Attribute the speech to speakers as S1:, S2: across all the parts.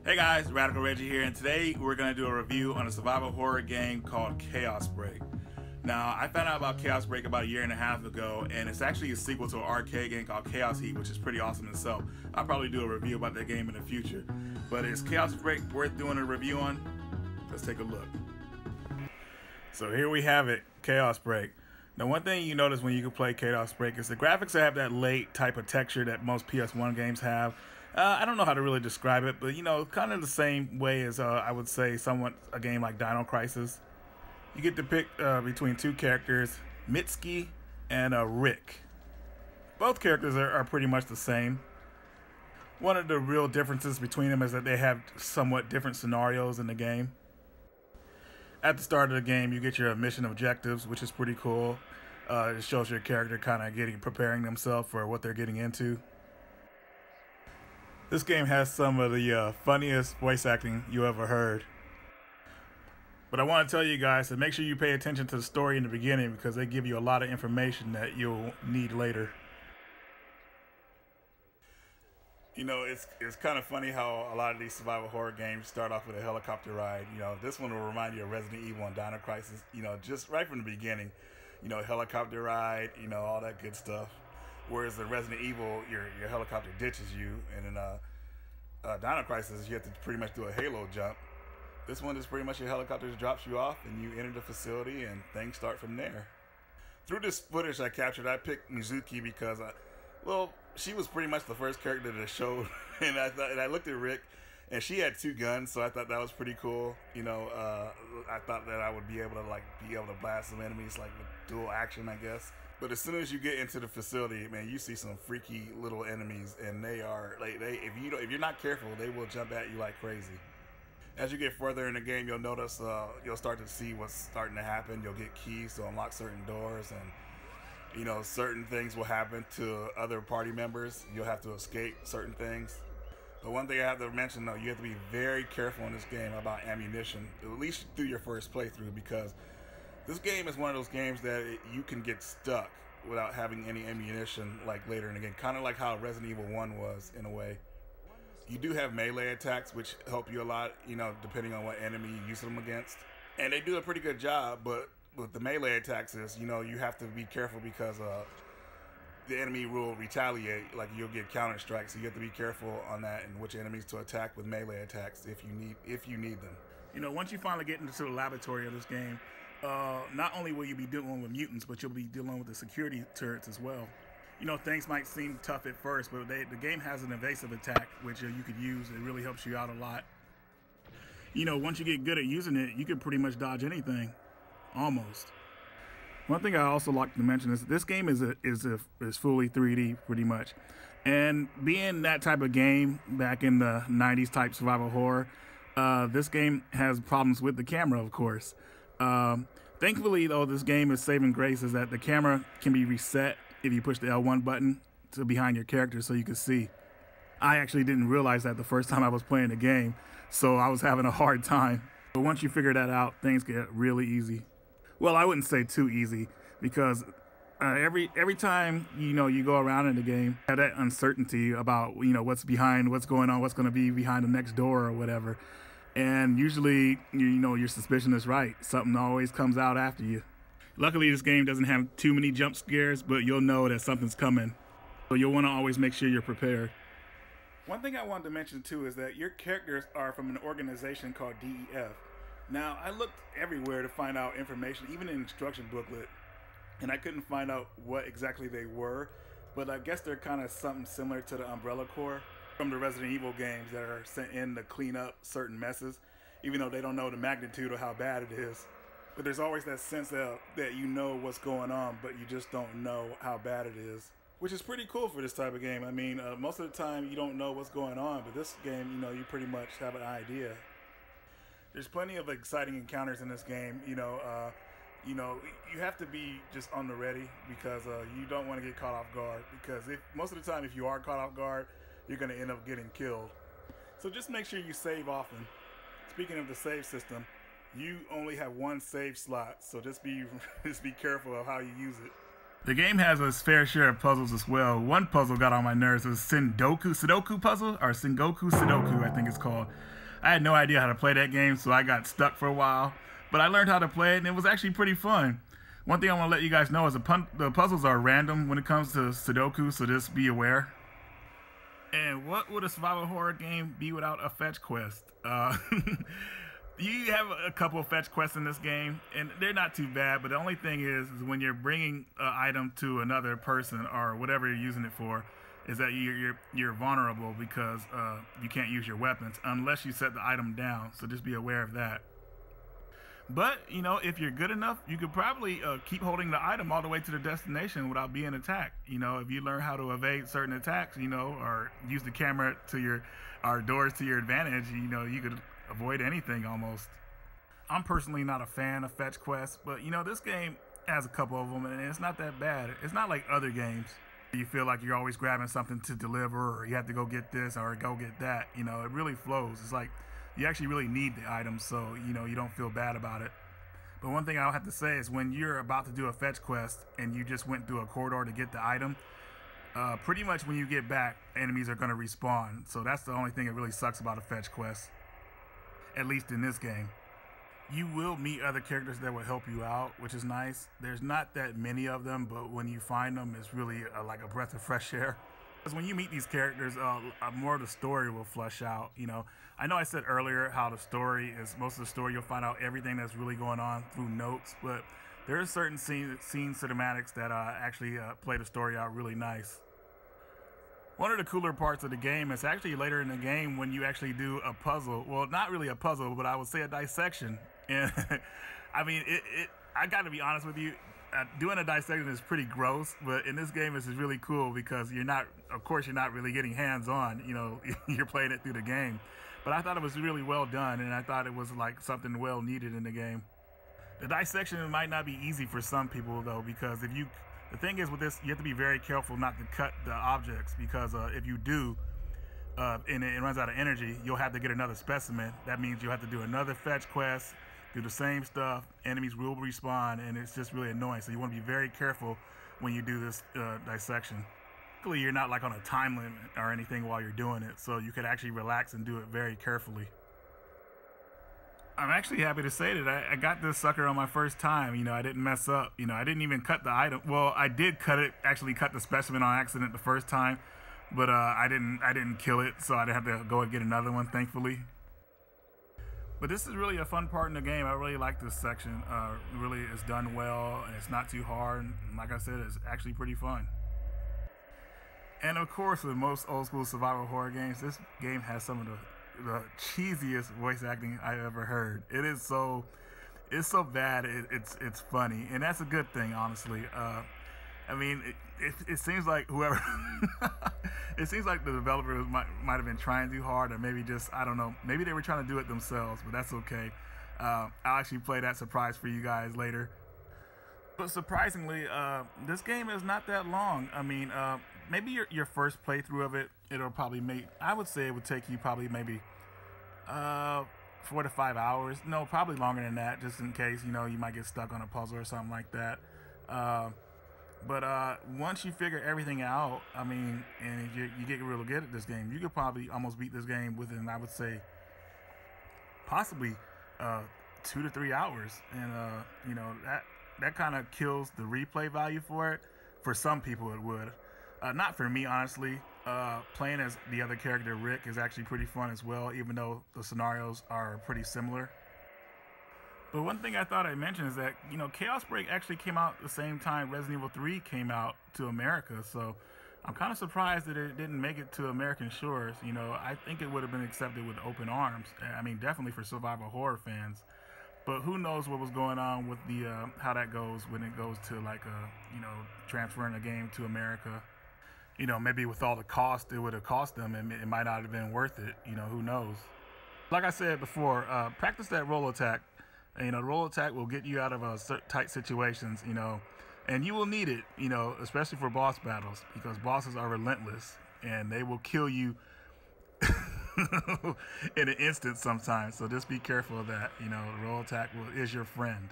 S1: Hey guys, Radical Reggie here, and today we're going to do a review on a survival horror game called Chaos Break. Now, I found out about Chaos Break about a year and a half ago, and it's actually a sequel to an arcade game called Chaos Heat, which is pretty awesome itself. I'll probably do a review about that game in the future. But is Chaos Break worth doing a review on? Let's take a look. So here we have it, Chaos Break. Now, one thing you notice when you can play Chaos Break is the graphics have that late type of texture that most PS1 games have. I don't know how to really describe it, but you know, kind of the same way as I would say somewhat a game like Dino Crisis. You get to pick between two characters, Mitski and Rick. Both characters are pretty much the same. One of the real differences between them is that they have somewhat different scenarios in the game. At the start of the game, you get your mission objectives, which is pretty cool. It shows your character kind of preparing themselves for what they're getting into. This game has some of the funniest voice acting you ever heard. But I want to tell you guys to make sure you pay attention to the story in the beginning because they give you a lot of information that you'll need later. You know, it's kind of funny how a lot of these survival horror games start off with a helicopter ride. You know, this one will remind you of Resident Evil and Dino Crisis. You know, just right from the beginning. You know, helicopter ride, you know, all that good stuff. Whereas in Resident Evil, your helicopter ditches you, and in Dino Crisis, you have to pretty much do a halo jump. This one is pretty much your helicopter just drops you off, and you enter the facility, and things start from there. Through this footage I captured, I picked Mizuki because, well, she was pretty much the first character that showed, and I looked at Rick, and she had two guns, so I thought that was pretty cool. You know, I thought that I would be able to blast some enemies like with dual action, I guess. But as soon as you get into the facility, man, you see some freaky little enemies, and they are like if you're not careful, they will jump at you like crazy. As you get further in the game, you'll notice you'll start to see what's starting to happen. You'll get keys to unlock certain doors, and you know certain things will happen to other party members. You'll have to escape certain things. But one thing I have to mention though, you have to be very careful in this game about ammunition, at least through your first playthrough, because this game is one of those games that you can get stuck without having any ammunition like later in the game. Kind of like how Resident Evil 1 was in a way. You do have melee attacks which help you a lot, you know, depending on what enemy you use them against. And they do a pretty good job, but with the melee attacks is, you know, you have to be careful because the enemy will retaliate, like you'll get counter strikes. So you have to be careful on that and which enemies to attack with melee attacks if you need them. You know, once you finally get into the laboratory of this game, not only will you be dealing with mutants, but you'll be dealing with the security turrets as well. You know, things might seem tough at first, but the game has an evasive attack, which you could use. It really helps you out a lot. You know, once you get good at using it, you can pretty much dodge anything, almost. One thing I also like to mention is this game is fully 3D, pretty much. And being that type of game back in the 90s type survival horror, this game has problems with the camera, of course. Thankfully, though, this game is saving grace is that the camera can be reset if you push the L1 button to behind your character so you can see. I actually didn't realize that the first time I was playing the game, so I was having a hard time. But once you figure that out, things get really easy. Well, I wouldn't say too easy because every time you go around in the game, you have that uncertainty about what's behind, what's going on, what's going to be behind the next door or whatever. And usually, your suspicion is right. Something always comes out after you. Luckily, this game doesn't have too many jump scares, but you'll know that something's coming. So you'll want to always make sure you're prepared. One thing I wanted to mention too is that your characters are from an organization called DEF. Now, I looked everywhere to find out information, even in the instruction booklet, and I couldn't find out what exactly they were, but I guess they're kind of something similar to the Umbrella Corps from the Resident Evil games that are sent in to clean up certain messes, even though they don't know the magnitude of how bad it is. But there's always that sense that you know what's going on, but you just don't know how bad it is, which is pretty cool for this type of game. I mean, most of the time you don't know what's going on, but this game, you pretty much have an idea. There's plenty of exciting encounters in this game. You have to be just on the ready because you don't want to get caught off guard. Because most of the time, if you are caught off guard, you're going to end up getting killed. So just make sure you save often. Speaking of the save system, you only have one save slot, so just be careful of how you use it. The game has its fair share of puzzles as well. One puzzle got on my nerves. It was Sudoku puzzle, or Sengoku Sudoku, I think it's called. I had no idea how to play that game, so I got stuck for a while. But I learned how to play it, and it was actually pretty fun. One thing I want to let you guys know is the puzzles are random when it comes to Sudoku, so just be aware. And what would a survival horror game be without a fetch quest? You have a couple of fetch quests in this game, and they're not too bad, but the only thing is when you're bringing an item to another person or whatever you're using it for, is that you're vulnerable because you can't use your weapons unless you set the item down, so just be aware of that. But, you know, if you're good enough, you could probably keep holding the item all the way to the destination without being attacked. You know, if you learn how to evade certain attacks, you know, or use the camera or doors to your advantage, you know, you could avoid anything almost. I'm personally not a fan of fetch quests, but you know, this game has a couple of them and it's not that bad. It's not like other games. You feel like you're always grabbing something to deliver, or you have to go get this or go get that. You know, it really flows. It's like you actually really need the items, so you know, you don't feel bad about it. But one thing I'll have to say is when you're about to do a fetch quest and you just went through a corridor to get the item, pretty much when you get back, enemies are going to respawn. So that's the only thing that really sucks about a fetch quest. At least in this game. You will meet other characters that will help you out, which is nice. There's not that many of them, but when you find them, it's really like a breath of fresh air. Because when you meet these characters, more of the story will flesh out. You know, I know I said earlier how the story is, most of the story you'll find out everything that's really going on through notes, but there are certain scene cinematics that actually play the story out really nice. One of the cooler parts of the game is actually later in the game when you actually do a puzzle. Well, not really a puzzle, but I would say a dissection. And I mean, I got to be honest with you, doing a dissection is pretty gross, but in this game this is really cool because of course you're not really getting hands-on, you know, you're playing it through the game. But I thought it was really well done, and I thought it was like something well needed in the game. The dissection might not be easy for some people though, because the thing is with this, you have to be very careful not to cut the objects, because if you do, and it runs out of energy, you'll have to get another specimen. That means you'll have to do another fetch quest, do the same stuff, enemies will respawn, and it's just really annoying. So you want to be very careful when you do this dissection. Luckily, you're not like on a time limit or anything while you're doing it, so you could actually relax and do it very carefully. I'm actually happy to say that I got this sucker on my first time. You know, I didn't mess up. You know, I didn't even cut the item. Well, I did actually cut the specimen on accident the first time, but I didn't kill it, so I didn't have to go and get another one, thankfully. But this is really a fun part in the game. I really like this section. Really, it's done well, and it's not too hard. And like I said, it's actually pretty fun. And of course, with most old school survival horror games, this game has some of the cheesiest voice acting I've ever heard. It's so bad it's funny, and that's a good thing, honestly. I mean, it seems like whoever it seems like the developers might have been trying too hard, or maybe just, I don't know, maybe they were trying to do it themselves, but that's okay. I'll actually play that surprise for you guys later. But surprisingly, this game is not that long. I mean, maybe your first playthrough of it, it'll probably I would say it would take you probably maybe 4 to 5 hours. No, probably longer than that, just in case, you know, you might get stuck on a puzzle or something like that. But once you figure everything out, I mean, and you get real good at this game, you could probably almost beat this game within, I would say, possibly 2 to 3 hours. And you know, that kind of kills the replay value for it. For some people it would. Not for me, honestly. Playing as the other character, Rick, is actually pretty fun as well, even though the scenarios are pretty similar. But one thing I thought I'd mention is that, you know, Chaos Break actually came out the same time Resident Evil 3 came out to America, so I'm kind of surprised that it didn't make it to American shores. You know, I think it would have been accepted with open arms. I mean, definitely for survival horror fans. But who knows what was going on with the how that goes when it goes to like you know, transferring a game to America. You know, maybe with all the cost it would have cost them, and it might not have been worth it. You know, who knows? Like I said before, practice that roll attack. You know, the roll attack will get you out of tight situations, you know, and you will need it, you know, especially for boss battles, because bosses are relentless and they will kill you in an instant sometimes. So just be careful of that. You know, the roll attack is your friend.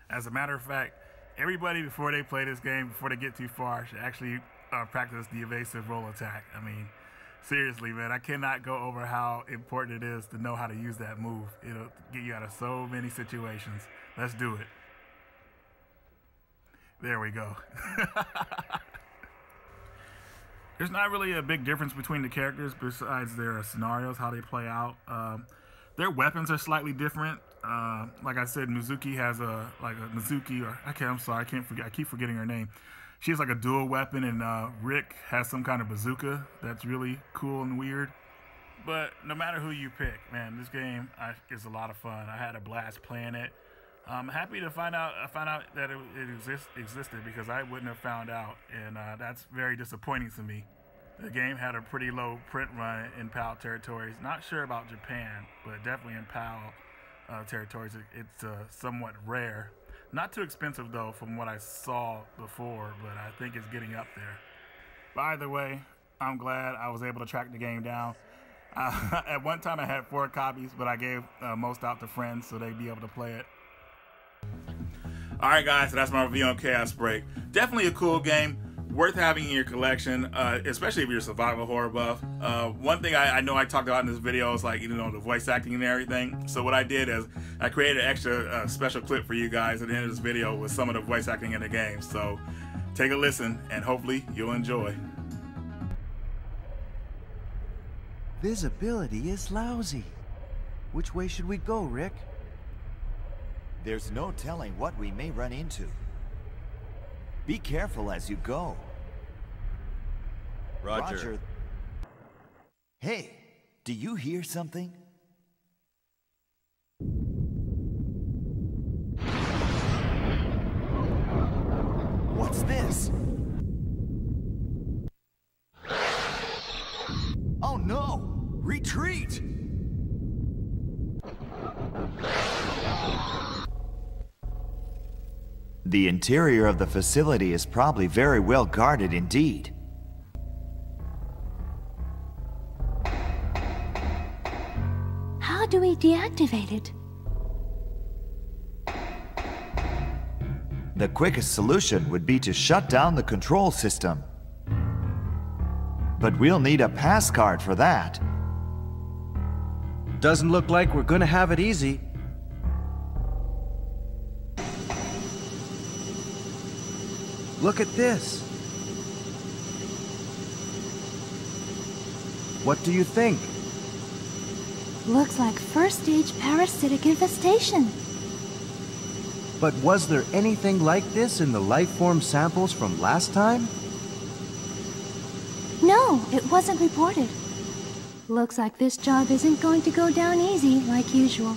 S1: As a matter of fact, Everybody, before they play this game, before they get too far, should actually practice the evasive roll attack. I mean, seriously, man, I cannot go over how important it is to know how to use that move. It'll get you out of so many situations. Let's do it. There we go. There's not really a big difference between the characters besides their scenarios, how they play out. Their weapons are slightly different. Like I said, Mizuki has Mizuki, or I'm sorry, I keep forgetting her name. She has like a dual weapon, and Rick has some kind of bazooka that's really cool and weird. But no matter who you pick, man, this game is a lot of fun. I had a blast playing it. I'm happy to find out that it existed, because I wouldn't have found out, and that's very disappointing to me. The game had a pretty low print run in PAL territories. Not sure about Japan, but definitely in PAL territories, it's somewhat rare. Not too expensive though, from what I saw before, but I think it's getting up there. By the way, I'm glad I was able to track the game down. At one time I had 4 copies, but I gave most out to friends so they'd be able to play it. Alright guys, so that's my review on Chaos Break. Definitely a cool game, worth having in your collection, especially if you're a survival horror buff. One thing I know I talked about in this video is, like, you know, the voice acting and everything. So what I did is I created an extra special clip for you guys at the end of this video with some of the voice acting in the game. So take a listen and hopefully you'll enjoy.
S2: Visibility is lousy. Which way should we go, Rick?
S3: There's no telling what we may run into. Be careful as you go.
S2: Roger.
S3: Hey, do you hear something? What's this? Oh no! Retreat! The interior of the facility is probably very well guarded indeed.
S4: How do we deactivate it?
S3: The quickest solution would be to shut down the control system. But we'll need a pass card for that.
S2: Doesn't look like we're gonna have it easy. Look at this. What do you think?
S4: Looks like first-stage parasitic infestation.
S2: But was there anything like this in the life form samples from last time?
S4: No, it wasn't reported. Looks like this job isn't going to go down easy like usual.